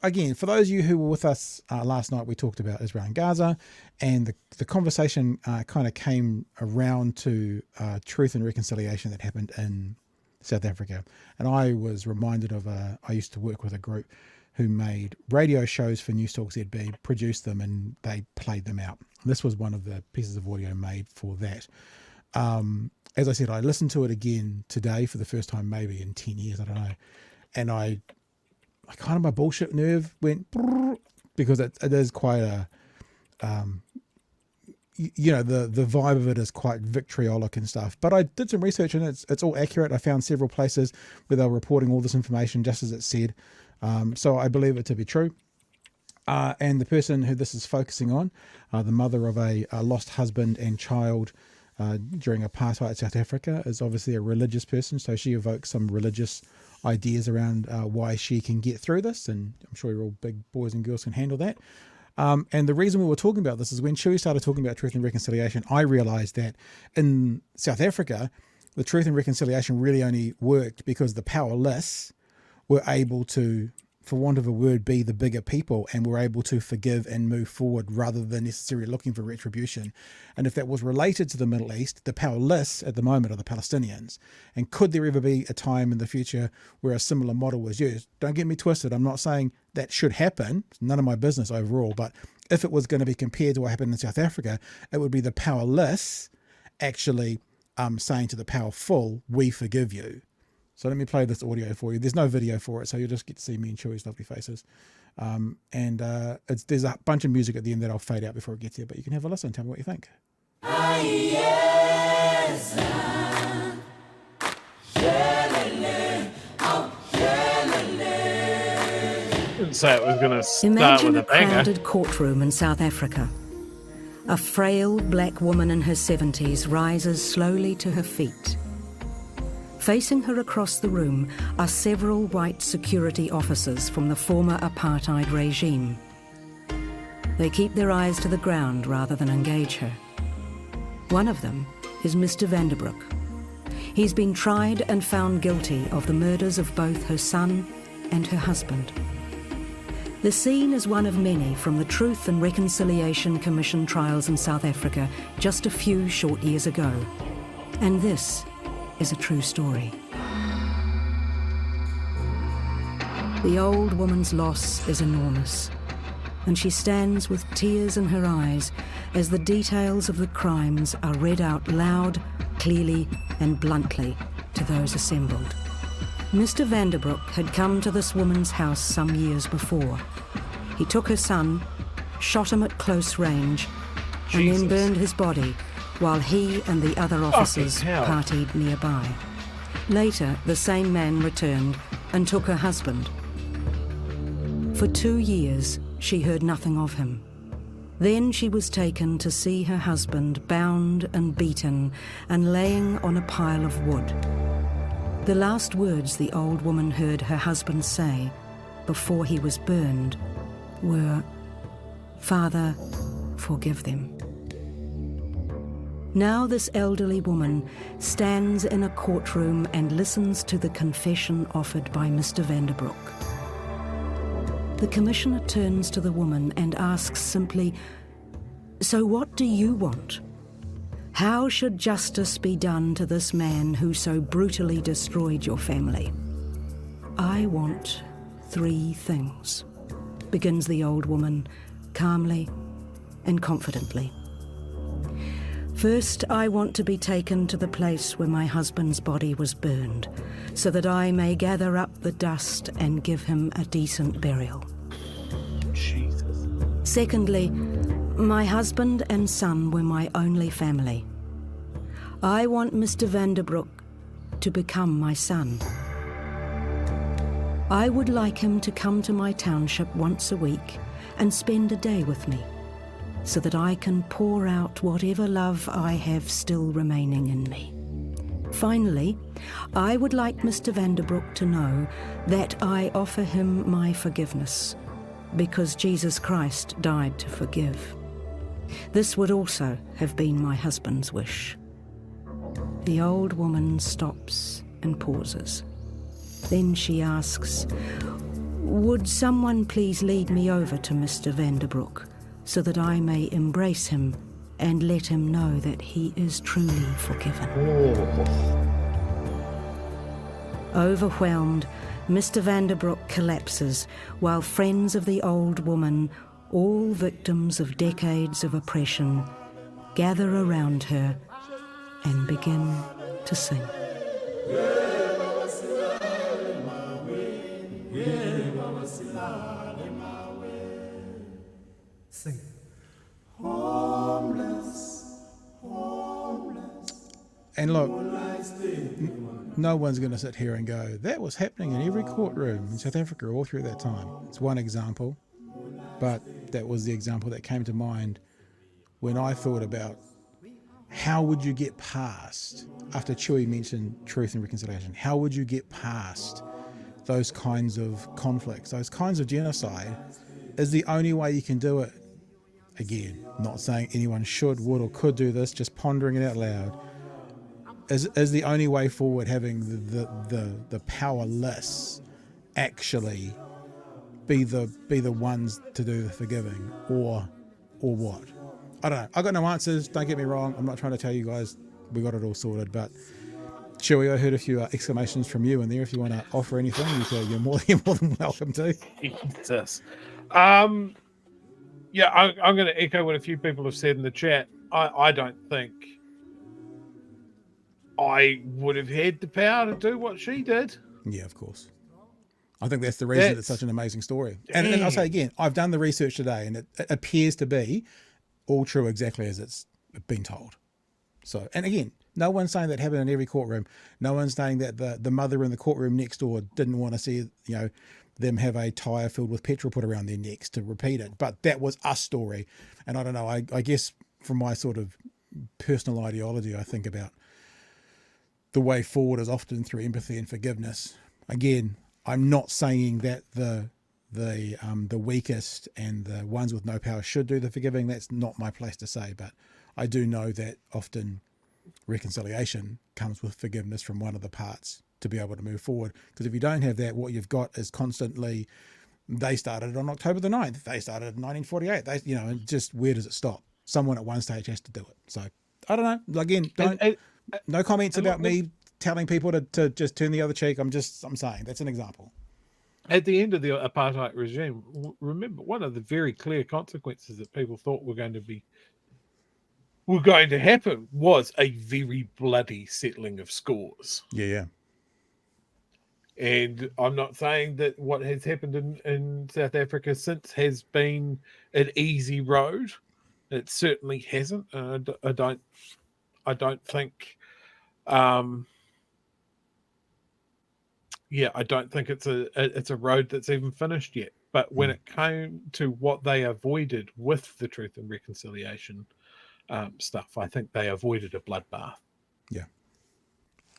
again, for those of you who were with us last night, we talked about Israel and Gaza, and the conversation kind of came around to Truth and Reconciliation that happened in South Africa. And I was reminded of I used to work with a group who made radio shows for News Talk ZB, produced them, and they played them out. This was one of the pieces of audio made for that. As I said, I listened to it again today for the first time maybe in 10 years, I don't know. And I kind of, my bullshit nerve went, because it is quite a, the vibe of it is quite vitriolic and stuff. But I did some research and it's all accurate. I found several places where they were reporting all this information just as it said. So I believe it to be true. And the person who this is focusing on, the mother of a lost husband and child during apartheid South Africa, is obviously a religious person. So she evokes some religious ideas around why she can get through this. And I'm sure you're all big boys and girls can handle that. And the reason we were talking about this is when Chewie started talking about Truth and Reconciliation, I realized that in South Africa, the Truth and Reconciliation really only worked because the powerless were able to, for want of a word, be the bigger people and were able to forgive and move forward rather than necessarily looking for retribution. And if that was related to the Middle East, the powerless at the moment are the Palestinians. And could there ever be a time in the future where a similar model was used? Don't get me twisted. I'm not saying that should happen. It's none of my business overall. But if it was going to be compared to what happened in South Africa, it would be the powerless actually saying to the powerful, we forgive you. So let me play this audio for you. There's no video for it, so you'll just get to see me and Chewie's lovely faces. There's a bunch of music at the end that I'll fade out before it gets here, but you can have a listen. Tell me what you think. Didn't say it was going to start Imagine with a banger. crowded courtroom in South Africa. A frail black woman in her 70s rises slowly to her feet. Facing her across the room are several white security officers from the former apartheid regime. They keep their eyes to the ground rather than engage her. One of them is Mr. Vanderbroek. He's been tried and found guilty of the murders of both her son and her husband. The scene is one of many from the Truth and Reconciliation Commission trials in South Africa just a few short years ago. And this is a true story. The old woman's loss is enormous, and she stands with tears in her eyes as the details of the crimes are read out loud, clearly and bluntly to those assembled. Mr. Vanderbroek had come to this woman's house some years before. He took her son, shot him at close range, and then burned his body while he and the other officers partied nearby. Later, the same man returned and took her husband. For 2 years, she heard nothing of him. Then she was taken to see her husband bound and beaten and laying on a pile of wood. The last words the old woman heard her husband say before he was burned were, "Father, forgive them." Now this elderly woman stands in a courtroom and listens to the confession offered by Mr. Vanderbroek. The commissioner turns to the woman and asks simply, "So what do you want? How should justice be done to this man who so brutally destroyed your family?" "I want 3 things," begins the old woman, calmly and confidently. "First, I want to be taken to the place where my husband's body was burned, so that I may gather up the dust and give him a decent burial. Jesus. Secondly, my husband and son were my only family. I want Mr. Vanderbroek to become my son. I would like him to come to my township once a week and spend a day with me, so that I can pour out whatever love I have still remaining in me. Finally, I would like Mr. Vanderbroek to know that I offer him my forgiveness, because Jesus Christ died to forgive. This would also have been my husband's wish." The old woman stops and pauses. Then she asks, Would someone please lead me over to Mr. Vanderbroek so that I may embrace him and let him know that he is truly forgiven? Overwhelmed, Mr. Vanderbroek collapses while friends of the old woman, all victims of decades of oppression, gather around her and begin to sing. Sing. And look, no one's going to sit here and go, that was happening in every courtroom in South Africa all through that time. It's one example, but that was the example that came to mind when I thought about how would you get past, after Chewy mentioned Truth and Reconciliation, how would you get past those kinds of conflicts, those kinds of genocide? Is the only way you can do it. Again, not saying anyone should, would, or could do this, just pondering it out loud. Is the only way forward having the powerless actually be the ones to do the forgiving, or what? I don't know. I got no answers. Don't get me wrong. I'm not trying to tell you guys we got it all sorted, but Chewy, I heard a few exclamations from you in there. If you want to offer anything, you're more than welcome to. Jesus. Yeah, I'm going to echo what a few people have said in the chat. I don't think I would have had the power to do what she did. Yeah, of course. I think that's the reason it's such an amazing story. And I'll say again, I've done the research today, and it appears to be all true exactly as it's been told. So, and again, no one's saying that happened in every courtroom. No one's saying that the mother in the courtroom next door didn't want to see, them have a tyre filled with petrol put around their necks to repeat it. But that was a story. And I don't know, I guess from my sort of personal ideology, I think about the way forward is often through empathy and forgiveness. Again, I'm not saying that the weakest and the ones with no power should do the forgiving. That's not my place to say, but I do know that often reconciliation comes with forgiveness from one of the parts to be able to move forward. Because if you don't have that, what you've got is constantly, they started on October the 9th, they started in 1948, and just where does it stop? Someone at one stage has to do it. So I don't know. Again, no comments about me telling people to just turn the other cheek. I'm saying that's an example. At the end of the apartheid regime, remember, one of the very clear consequences that people thought were going to happen was a very bloody settling of scores. Yeah. And I'm not saying that what has happened in South Africa since has been an easy road. It certainly hasn't. I don't think. I don't think it's a road that's even finished yet. But when it came to what they avoided with the Truth and Reconciliation stuff, I think they avoided a bloodbath. Yeah.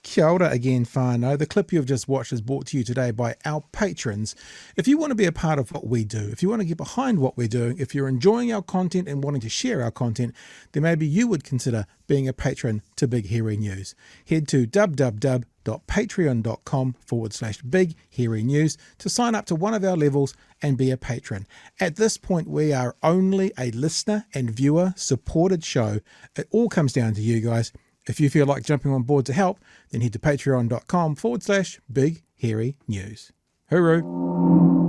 Kia ora again, whānau. The clip you've just watched is brought to you today by our patrons. If you want to be a part of what we do, if you want to get behind what we're doing, if you're enjoying our content and wanting to share our content, then maybe you would consider being a patron to Big Hairy News. Head to www.patreon.com/Big Hairy News to sign up to one of our levels and be a patron. At this point, we are only a listener and viewer supported show. It all comes down to you guys. If you feel like jumping on board to help, then head to patreon.com/Big Hairy News. Hooroo!